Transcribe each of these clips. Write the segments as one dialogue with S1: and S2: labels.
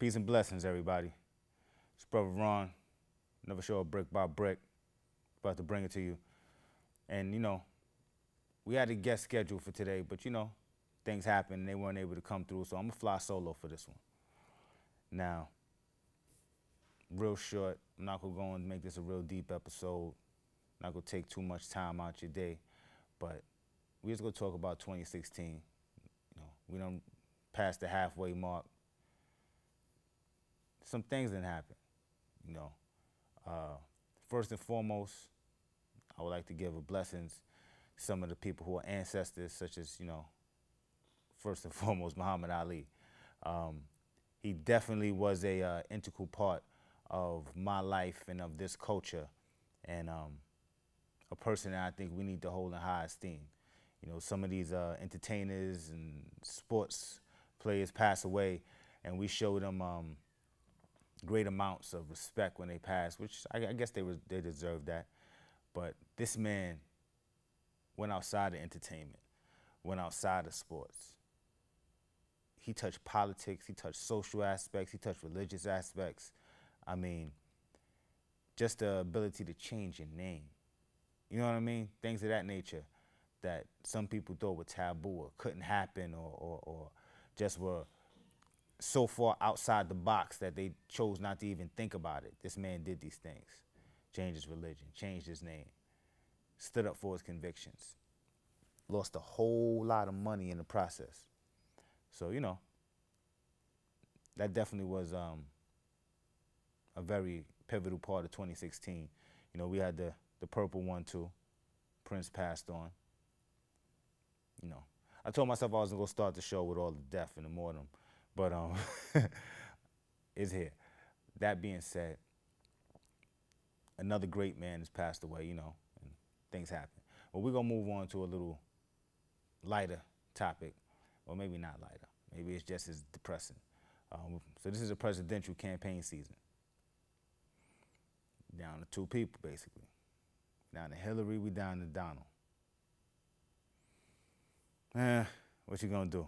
S1: Peace and blessings, everybody. It's Brother Ron. Another show of Brick by Brick. About to bring it to you. And, we had a guest scheduled for today, but, things happened and they weren't able to come through, so I'm going to fly solo for this one. Now, real short, I'm not going to go and make this a real deep episode. I'm not going to take too much time out your day, but we're just going to talk about 2016. We done passed the halfway mark. Some things didn't happen, First and foremost, I would like to give a blessings to some of the people who are ancestors, such as, first and foremost, Muhammad Ali. He definitely was a integral part of my life and of this culture, and a person that I think we need to hold in high esteem. Some of these entertainers and sports players pass away, and we show them great amounts of respect when they pass, which I guess they deserve that. But this man went outside of entertainment, went outside of sports. He touched politics, he touched social aspects, he touched religious aspects. I mean, just the ability to change your name. You know what I mean? Things of that nature that some people thought were taboo or couldn't happen or just were so far outside the box that they chose not to even think about it. This man did these things. Changed his religion, changed his name, stood up for his convictions, lost a whole lot of money in the process. So, that definitely was a very pivotal part of 2016. We had the purple one too. Prince passed on. I told myself I wasn't going to start the show with all the death and the mortem, but it's here. That being said, another great man has passed away, and things happen. But we're going to move on to a little lighter topic, or maybe not lighter. Maybe it's just as depressing. So this is a presidential campaign season. Down to two people, basically. Down to Hillary, we down to Donald. What you gonna do?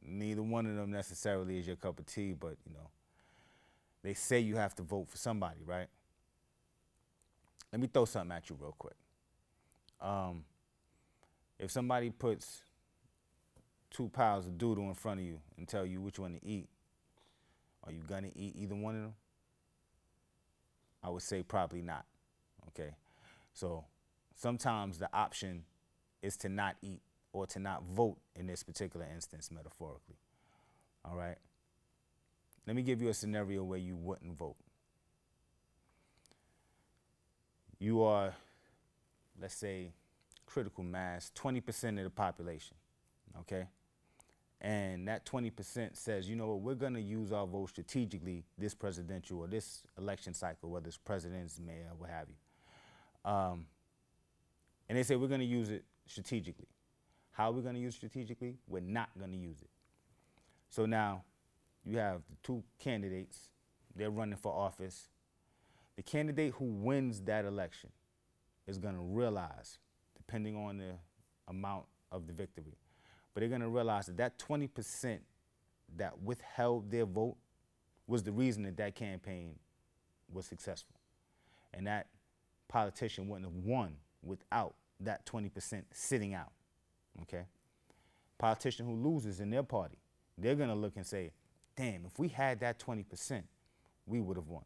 S1: Neither one of them necessarily is your cup of tea, but, they say you have to vote for somebody, right? Let me throw something at you real quick. If somebody puts 2 piles of doodle in front of you and tell you which one to eat, are you gonna eat either one of them? I would say probably not, okay? So sometimes the option is to not eat or to not vote in this particular instance, metaphorically, all right? Let me give you a scenario where you wouldn't vote. You are, let's say, critical mass, 20% of the population, okay? And that 20% says, we're gonna use our vote strategically this presidential or this election cycle, whether it's presidents, mayor, what have you. And they say we're gonna use it strategically. How are we gonna use it strategically? We're not gonna use it. So now you have the two candidates, they're running for office. The candidate who wins that election is gonna realize, depending on the amount of the victory, but they're gonna realize that 20% that withheld their vote was the reason that campaign was successful. And that politician wouldn't have won without that 20% sitting out, okay? Politician who loses in their party, they're gonna look and say, damn, if we had that 20%, we would have won.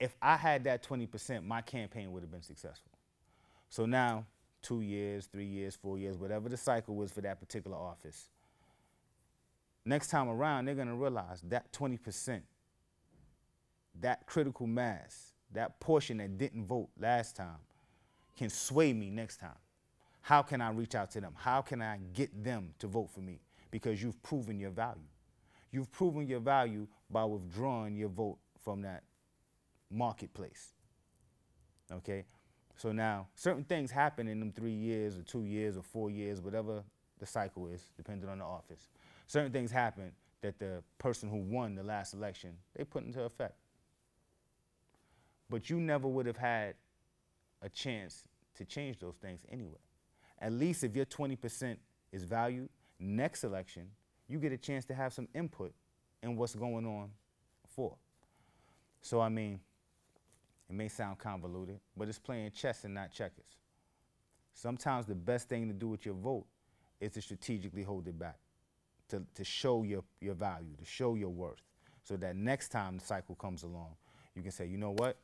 S1: If I had that 20%, my campaign would have been successful. So now, 2 years, 3 years, 4 years, whatever the cycle was for that particular office, next time around, they're gonna realize that 20%, that critical mass, that portion that didn't vote last time can sway me next time. How can I reach out to them? How can I get them to vote for me? Because you've proven your value. You've proven your value by withdrawing your vote from that marketplace, okay? So now, certain things happen in them 3 years or 2 years or 4 years, whatever the cycle is, depending on the office. Certain things happen that the person who won the last election, they put into effect. But you never would have had a chance to change those things anyway. At least if your 20% is valued, next election, you get a chance to have some input in what's going on for. So, I mean, it may sound convoluted, but it's playing chess and not checkers. Sometimes the best thing to do with your vote is to strategically hold it back, to show your value, to show your worth, so that next time the cycle comes along, you can say, you know what?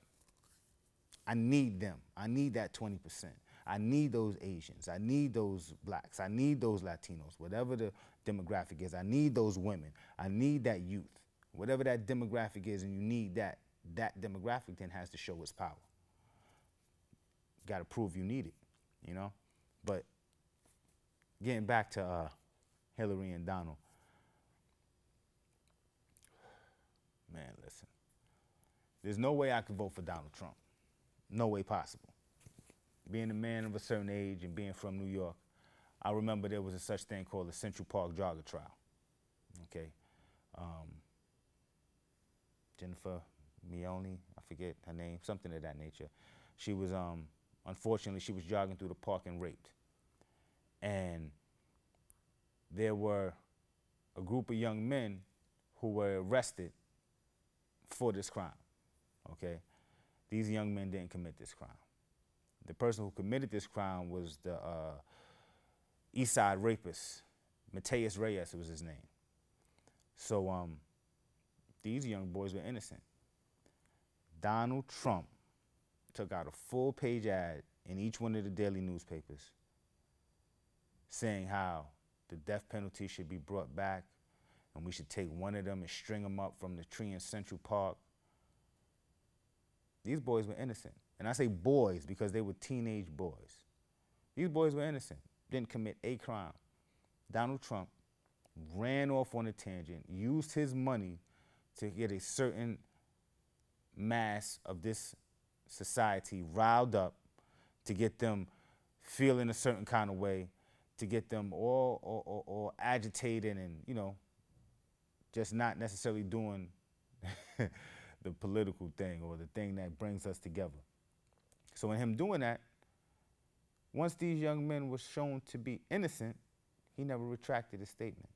S1: I need them. I need that 20%. I need those Asians. I need those blacks. I need those Latinos, whatever the demographic is. I need those women. I need that youth. Whatever that demographic is, and you need that demographic then has to show its power. Got to prove you need it, you know? But getting back to Hillary and Donald, man, listen. There's no way I could vote for Donald Trump. No way possible. Being a man of a certain age and being from New York, I remember there was a such thing called the Central Park jogger trial. Okay. Jennifer Mione, I forget her name, something of that nature. She was, unfortunately, she was jogging through the park and raped. And there were a group of young men who were arrested for this crime, okay? These young men didn't commit this crime. The person who committed this crime was the East Side rapist, Mateus Reyes was his name. So these young boys were innocent. Donald Trump took out a full-page ad in each one of the daily newspapers saying how the death penalty should be brought back and we should take one of them and string them up from the tree in Central Park. These boys were innocent. And I say boys because they were teenage boys. These boys were innocent, didn't commit a crime. Donald Trump ran off on a tangent, used his money to get a certain mass of this society riled up, to get them feeling a certain kind of way, to get them all agitated and, you know, just not necessarily doing the political thing or the thing that brings us together. So in him doing that, once these young men were shown to be innocent, he never retracted his statement.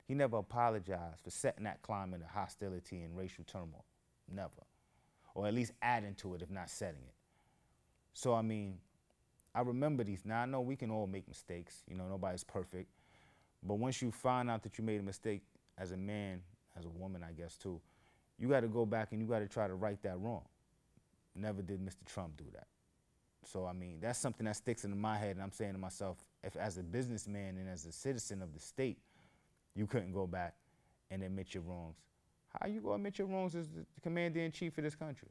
S1: He never apologized for setting that climate of hostility and racial turmoil. Never. Or at least adding to it, if not setting it. So, I mean, I remember these. Now, I know we can all make mistakes. You know, nobody's perfect. But once you find out that you made a mistake as a man, as a woman, I guess, too, you got to go back and you got to try to right that wrong. Never did Mr. Trump do that. So, I mean, that's something that sticks into my head, and I'm saying to myself, if as a businessman and as a citizen of the state, you couldn't go back and admit your wrongs, how you gonna admit your wrongs as the commander-in-chief of this country?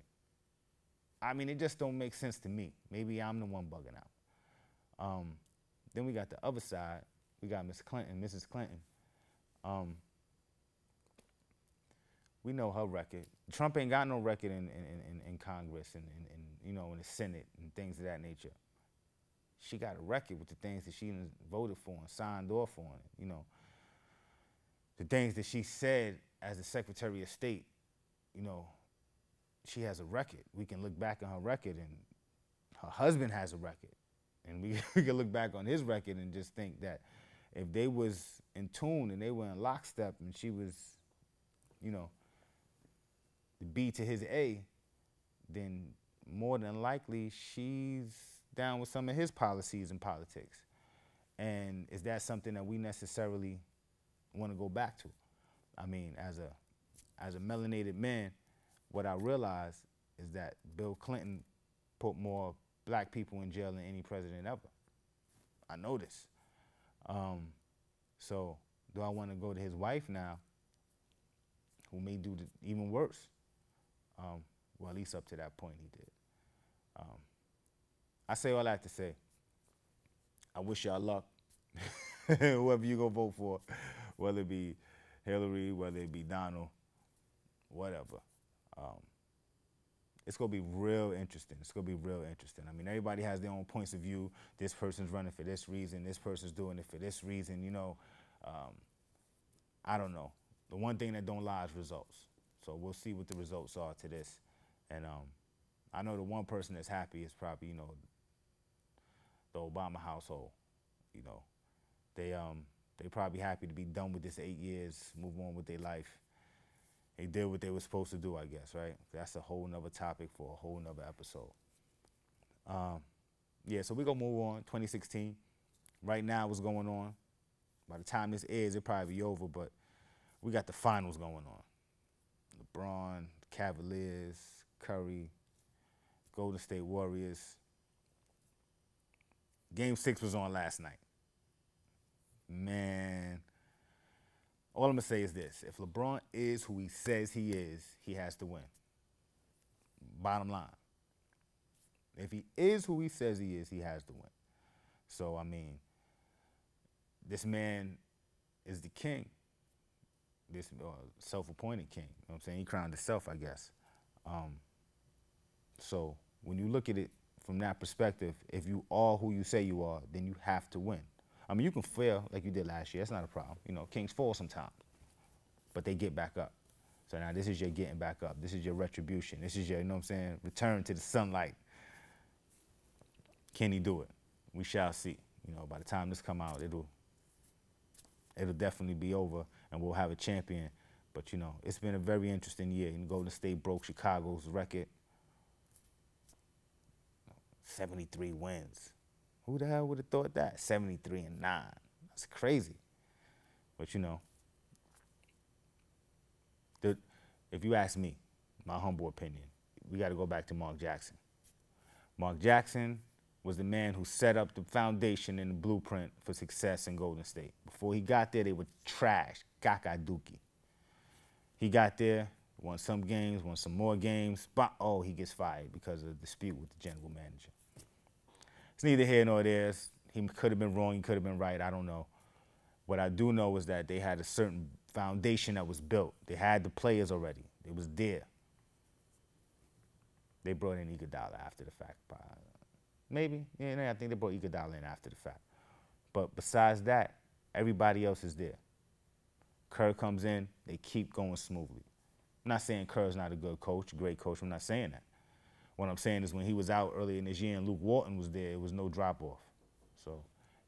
S1: I mean, it just don't make sense to me. Maybe I'm the one bugging out. Then we got the other side. We got Mrs. Clinton. We know her record. Trump ain't got no record in Congress and you know, in the Senate and things of that nature. She got a record with the things that she voted for and signed off on, you know. The things that she said as the Secretary of State, you know, she has a record. We can look back on her record, and her husband has a record. And we can look back on his record and just think that if they was in tune and they were in lockstep and she was, you know, the B to his A, then more than likely she's down with some of his policies and politics. And is that something that we necessarily want to go back to? I mean, as a melanated man, what I realize is that Bill Clinton put more black people in jail than any president ever. I know this. So do I want to go to his wife now, who may do even worse? Well, at least up to that point he did. I say all I have to say. I wish y'all luck. Whoever you go vote for, whether it be Hillary, whether it be Donald, whatever. It's going to be real interesting. It's going to be real interesting. I mean, everybody has their own points of view. This person's running for this reason. This person's doing it for this reason. You know, I don't know. The one thing that don't lie is results. So we'll see what the results are to this. And I know the one person that's happy is probably, you know, the Obama household. You know, they probably happy to be done with this 8 years, move on with their life. They did what they were supposed to do, I guess, right? That's a whole nother topic for a whole nother episode. Yeah, so we're going to move on. 2016. Right now, what's going on? By the time this airs, it'll probably be over, but we got the finals going on. LeBron, Cavaliers, Curry, Golden State Warriors. Game 6 was on last night. Man, all I'm going to say is this. If LeBron is who he says he is, he has to win. Bottom line. If he is who he says he is, he has to win. So, I mean, this man is the king. This self-appointed king. You know what I'm saying? He crowned himself, I guess. So when you look at it from that perspective, if you are who you say you are, then you have to win. I mean, you can fail like you did last year. That's not a problem. You know, kings fall sometimes, but they get back up. So now this is your getting back up. This is your retribution. This is your, you know what I'm saying, return to the sunlight. Can he do it? We shall see. You know, by the time this come out, it'll definitely be over, and we'll have a champion. But, you know, it's been a very interesting year. And Golden State broke Chicago's record. 73 wins. Who the hell would have thought that? 73-9. That's crazy. But, you know, if you ask me, my humble opinion, we got to go back to Mark Jackson. Mark Jackson was the man who set up the foundation and the blueprint for success in Golden State. Before he got there, they were trash, kakaduki. He got there, won some games, won some more games, but, oh, he gets fired because of a dispute with the general manager. It's neither here nor there. He could have been wrong, he could have been right, I don't know. What I do know is that they had a certain foundation that was built. They had the players already. It was there. They brought in Iguodala after the fact. Maybe. Yeah, I think they brought Iguodala in after the fact. But besides that, everybody else is there. Kerr comes in, they keep going smoothly. I'm not saying Kerr's not a good coach, great coach. I'm not saying that. What I'm saying is when he was out earlier in this year and Luke Walton was there, it was no drop-off. So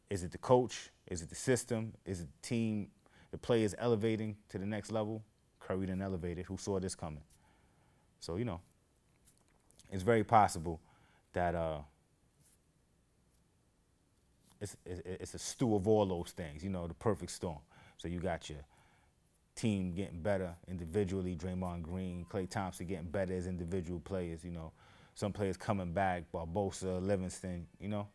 S1: is it the coach? Is it the system? Is it the team, the players elevating to the next level? Curry done elevated. Who saw this coming? So, you know, it's very possible that it's a stew of all those things, you know, the perfect storm. So you got your team getting better individually, Draymond Green, Klay Thompson getting better as individual players, you know. Some players coming back, Barbosa, Livingston, you know.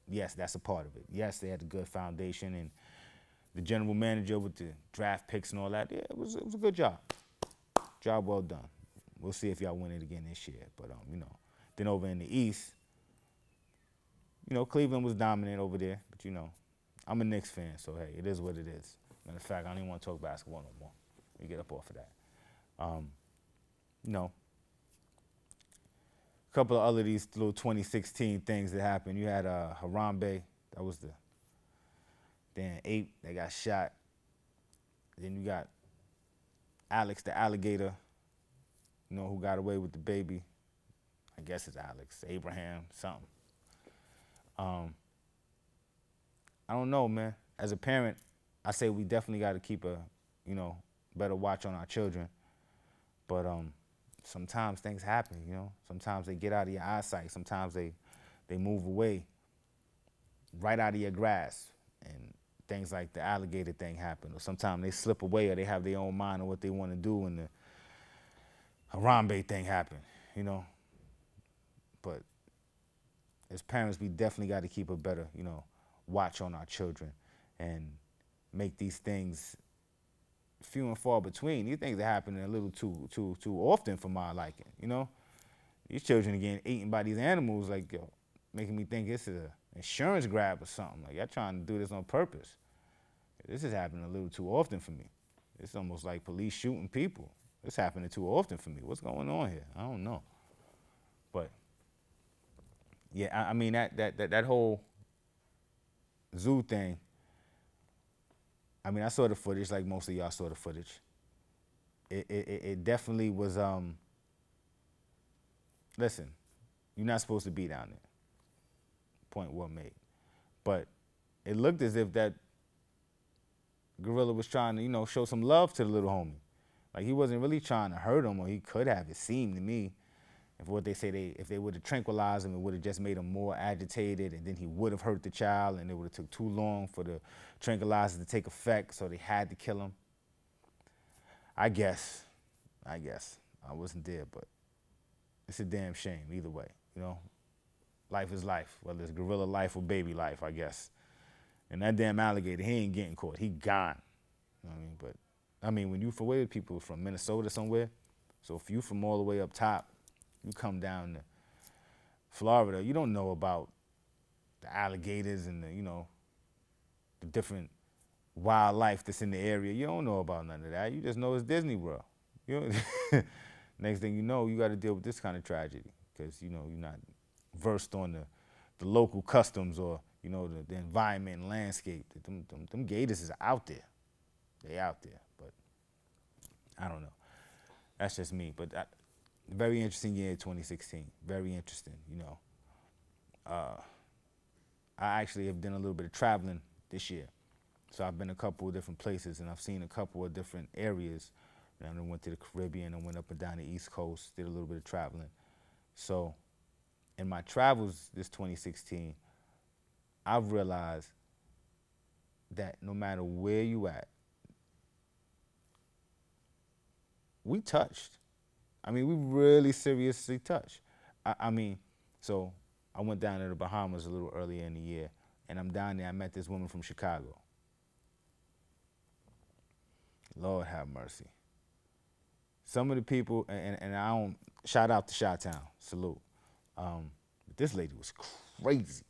S1: Yes, that's a part of it. Yes, they had a good foundation, and the general manager with the draft picks and all that, yeah, it was a good job. Job well done. We'll see if y'all win it again this year. But, you know, then over in the East, you know, Cleveland was dominant over there. But, you know, I'm a Knicks fan, so, hey, it is what it is. Matter of fact, I don't even want to talk basketball no more. We get up off of that. You know, a couple of other these little 2016 things that happened. You had Harambe. That was the damn ape that got shot. Then you got Alex the alligator, you know, who got away with the baby. I guess it's Alex, Abraham, something. I don't know, man. As a parent, I say we definitely got to keep a, you know, better watch on our children. But sometimes things happen, you know. Sometimes they get out of your eyesight. Sometimes they move away right out of your grasp. And things like the alligator thing happen. Or sometimes they slip away or they have their own mind on what they want to do and the Harambe thing happened, you know. But as parents, we definitely got to keep a better, you know, watch on our children and make these things few and far between. These things are happening a little too often for my liking, you know. These children are getting eaten by these animals, like, yo, making me think it's an insurance grab or something. Like, y'all trying to do this on purpose. This is happening a little too often for me. It's almost like police shooting people. It's happening too often for me. What's going on here? I don't know. But yeah, I mean that whole zoo thing. I mean, I saw the footage, like most of y'all saw the footage. It definitely was. Listen, you're not supposed to be down there. Point well made. But it looked as if that gorilla was trying to, you know, show some love to the little homie. Like he wasn't really trying to hurt him, or he could have. It seemed to me, if they would have tranquilized him, it would have just made him more agitated, and then he would have hurt the child, and it would have took too long for the tranquilizer to take effect, so they had to kill him. I guess. I wasn't there, but it's a damn shame either way, you know? Life is life, whether it's gorilla life or baby life, I guess. And that damn alligator, he ain't getting caught. He gone. You know what I mean? But, I mean, when you from where people from Minnesota somewhere, so if you from all the way up top, you come down to Florida, you don't know about the alligators and the, you know, the different wildlife that's in the area. You don't know about none of that. You just know it's Disney World. You know? Next thing you know, you got to deal with this kind of tragedy because, you know, you're not versed on the local customs or, you know, the environment and landscape. Them gators is out there. They out there, but I don't know. That's just me. But very interesting year, 2016. Very interesting, you know. I actually have done a little bit of traveling this year. So I've been a couple of different places, and I've seen a couple of different areas. And I went to the Caribbean, and went up and down the East Coast, did a little bit of traveling. So in my travels this 2016, I've realized that no matter where you at, we touched. I mean, we really seriously touched. I mean, so I went down to the Bahamas a little earlier in the year, and I'm down there. I met this woman from Chicago. Lord have mercy. Some of the people, and I don't, shout out to Chi-Town, salute. This lady was crazy.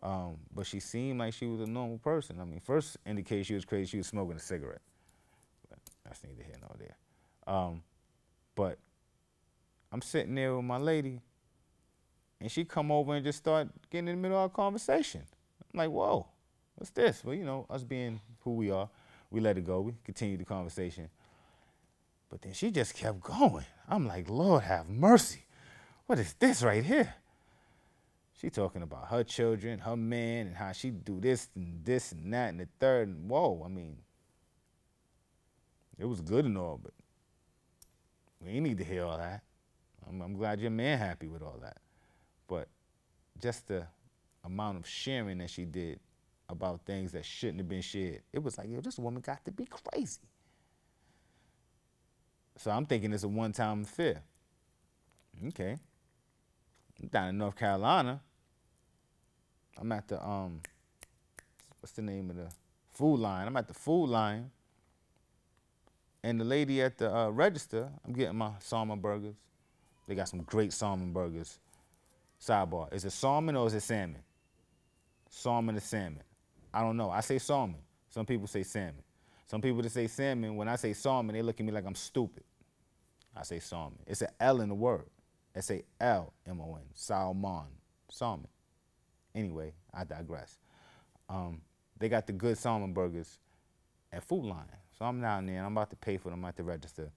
S1: But she seemed like she was a normal person. I mean, first indicated she was crazy, she was smoking a cigarette. But that's neither here nor there. But I'm sitting there with my lady, and she come over and just start getting in the middle of our conversation. I'm like, whoa, what's this? Well, you know, us being who we are, we let it go. We continued the conversation. But then she just kept going. I'm like, Lord have mercy. What is this right here? She talking about her children, her man, and how she do this and that and the third. And whoa, I mean, it was good and all, but we ain't need to hear all that. I'm glad your man happy with all that. But just the amount of sharing that she did about things that shouldn't have been shared, it was like, yo, this woman got to be crazy. So I'm thinking it's a one-time affair. Okay. I'm down in North Carolina. I'm at the, what's the name of the Food Line? I'm at the Food Line. And the lady at the register, I'm getting my salmon burgers. They got some great salmon burgers. Sidebar, is it salmon or is it salmon? Salmon or salmon? I don't know. I say salmon. Some people say salmon. Some people that say salmon, when I say salmon, they look at me like I'm stupid. I say salmon. It's an L in the word. S-A-L-M-O-N. Salmon. Salmon. Anyway, I digress. They got the good salmon burgers at Food Line. So I'm down there, and I'm about to pay for them at the register.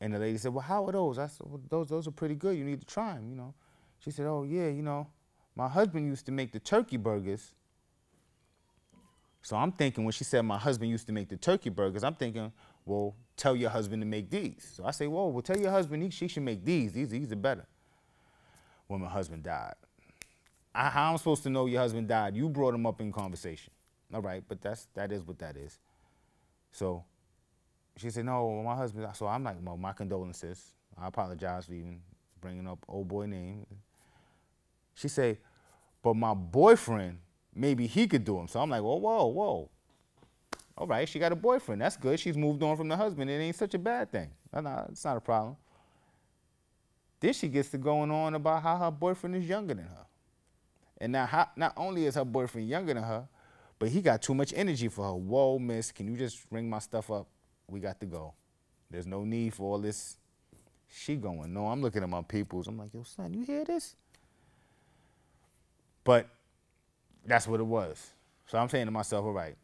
S1: And the lady said, well, how are those? I said, well, those are pretty good. You need to try them, you know. She said, oh, yeah, you know, my husband used to make the turkey burgers. So I'm thinking, when she said my husband used to make the turkey burgers, I'm thinking, well, tell your husband to make these. So I say, whoa, well, tell your husband she should make these. These are better. When my husband died. How am I supposed to know your husband died? You brought him up in conversation. All right, but that is what that is. So she said, no, my husband. So I'm like, well, my condolences. I apologize for even bringing up old boy name. She said, but my boyfriend, maybe he could do them. So I'm like, whoa. All right, she got a boyfriend. That's good. She's moved on from the husband. It ain't such a bad thing. No, it's not a problem. Then she gets to going on about how her boyfriend is younger than her. And now, not only is her boyfriend younger than her, but he got too much energy for her. Whoa, miss, can you just ring my stuff up? We got to go. There's no need for all this. She going, no, I'm looking at my peoples. I'm like, yo, son, you hear this? But that's what it was. So I'm saying to myself, all right,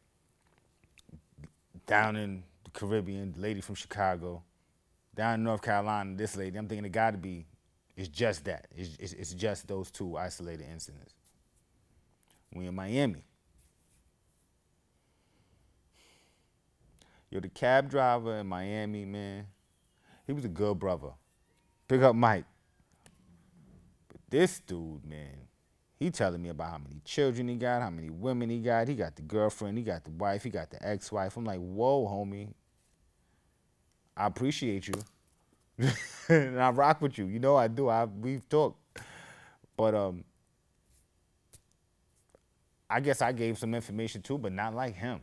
S1: down in the Caribbean, the lady from Chicago, down in North Carolina, this lady, I'm thinking it got to be, it's just that. It's just those two isolated incidents. We in Miami. Yo, the cab driver in Miami, man, he was a good brother. Pick up Mike. But this dude, man, he telling me about how many children he got, how many women he got. He got the girlfriend, he got the wife, he got the ex-wife. I'm like, whoa, homie. I appreciate you. And I rock with you. You know I do. We've talked. But I guess I gave some information too, but not like him.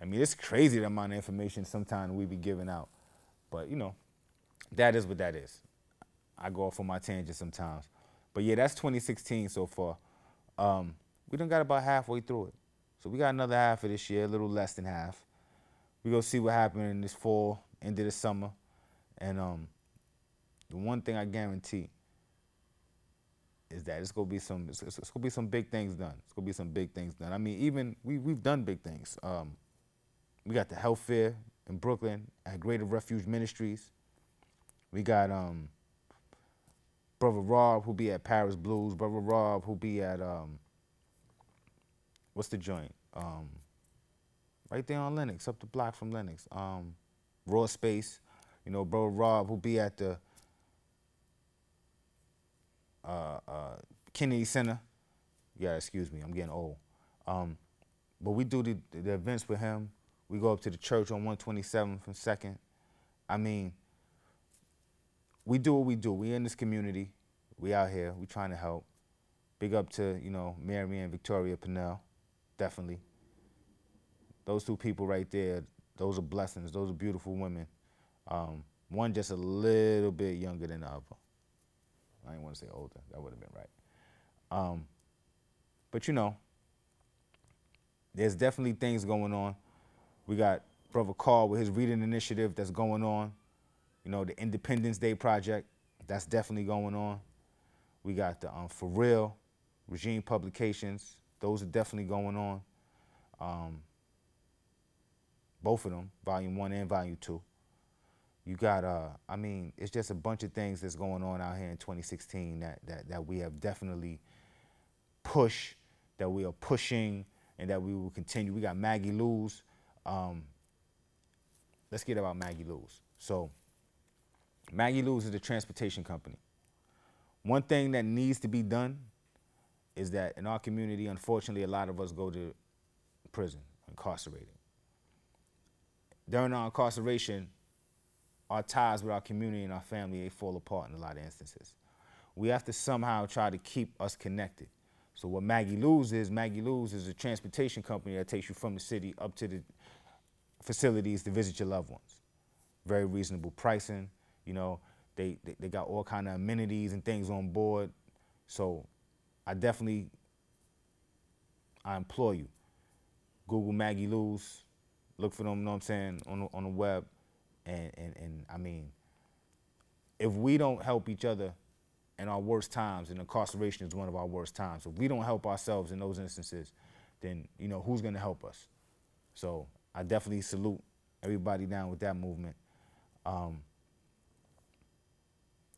S1: I mean, it's crazy the amount of information sometimes we be giving out. But, you know, that is what that is. I go off on my tangent sometimes. But, yeah, that's 2016 so far. We done got about halfway through it. So we got another half of this year, a little less than half. We gonna see what happens in this fall, end of the summer. And the one thing I guarantee is that it's gonna be some big things done. It's gonna be some big things done. I mean, even we've done big things. We got the health fair in Brooklyn at Greater Refuge Ministries. We got Brother Rob, who be at Paris Blues. Brother Rob, who be at what's the joint? Right there on Lenox, up the block from Lenox. Raw Space. You know, Brother Rob, who be at the Kennedy Center. Yeah, excuse me, I'm getting old. But we do the events with him. We go up to the church on 127th and 2nd. I mean, we do what we do. We in this community. We out here. We trying to help. Big up to, you know, Mary and Victoria Pinnell. Definitely. Those two people right there, those are blessings. Those are beautiful women. One just a little bit younger than the other. I didn't want to say older. That would have been right. But, you know, there's definitely things going on. We got Brother Carl with his reading initiative that's going on. You know, the Independence Day Project, that's definitely going on. We got the For Real Regime Publications. Those are definitely going on. Both of them, Volume 1 and Volume 2. You got, I mean, it's just a bunch of things that's going on out here in 2016 that we have definitely pushed, that we are pushing, and that we will continue. We got Maggie Lou's. Let's get about Maggie Lou's. So, Maggie Lou's is a transportation company. One thing that needs to be done is that in our community, unfortunately, a lot of us go to prison, incarcerated. During our incarceration, our ties with our community and our family, they fall apart in a lot of instances. We have to somehow try to keep us connected. So what Maggie Lou's is a transportation company that takes you from the city up to the facilities to visit your loved ones. Very reasonable pricing. You know, they got all kind of amenities and things on board. So I implore you, Google Maggie Lou's, look for them, you know what I'm saying, on the web. And I mean, if we don't help each other in our worst times, and incarceration is one of our worst times, if we don't help ourselves in those instances, then, you know, who's gonna help us? So I definitely salute everybody down with that movement.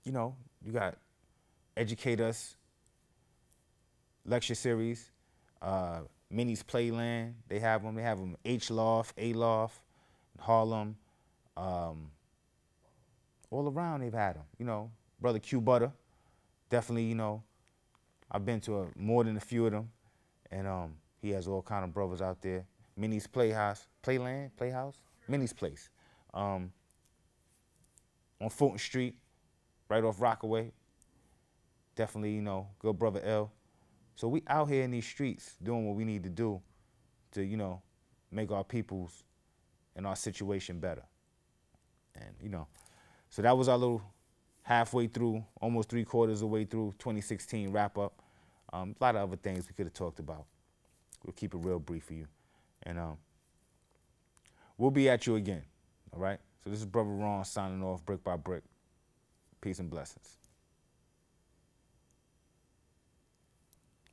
S1: You know, you got Educate Us lecture series, Minnie's Playland, they have them H-Loft, A-Loft, Harlem, all around they've had them. You know, Brother Q Butter, definitely, you know, I've been to more than a few of them, and he has all kind of brothers out there. Minnie's Playhouse, Minnie's Place, on Fulton Street, right off Rockaway. Definitely, you know, good brother L. So we out here in these streets doing what we need to do to, you know, make our peoples and our situation better. And, you know, so that was our little halfway through, almost 3/4 of the way through 2016 wrap up. A lot of other things we could have talked about. We'll keep it real brief for you. And we'll be at you again, all right? So this is Brother Ron signing off brick by brick. Peace and blessings.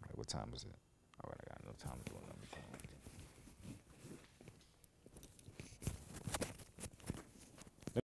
S1: All right, what time is it? All right, I got no time to do another thing.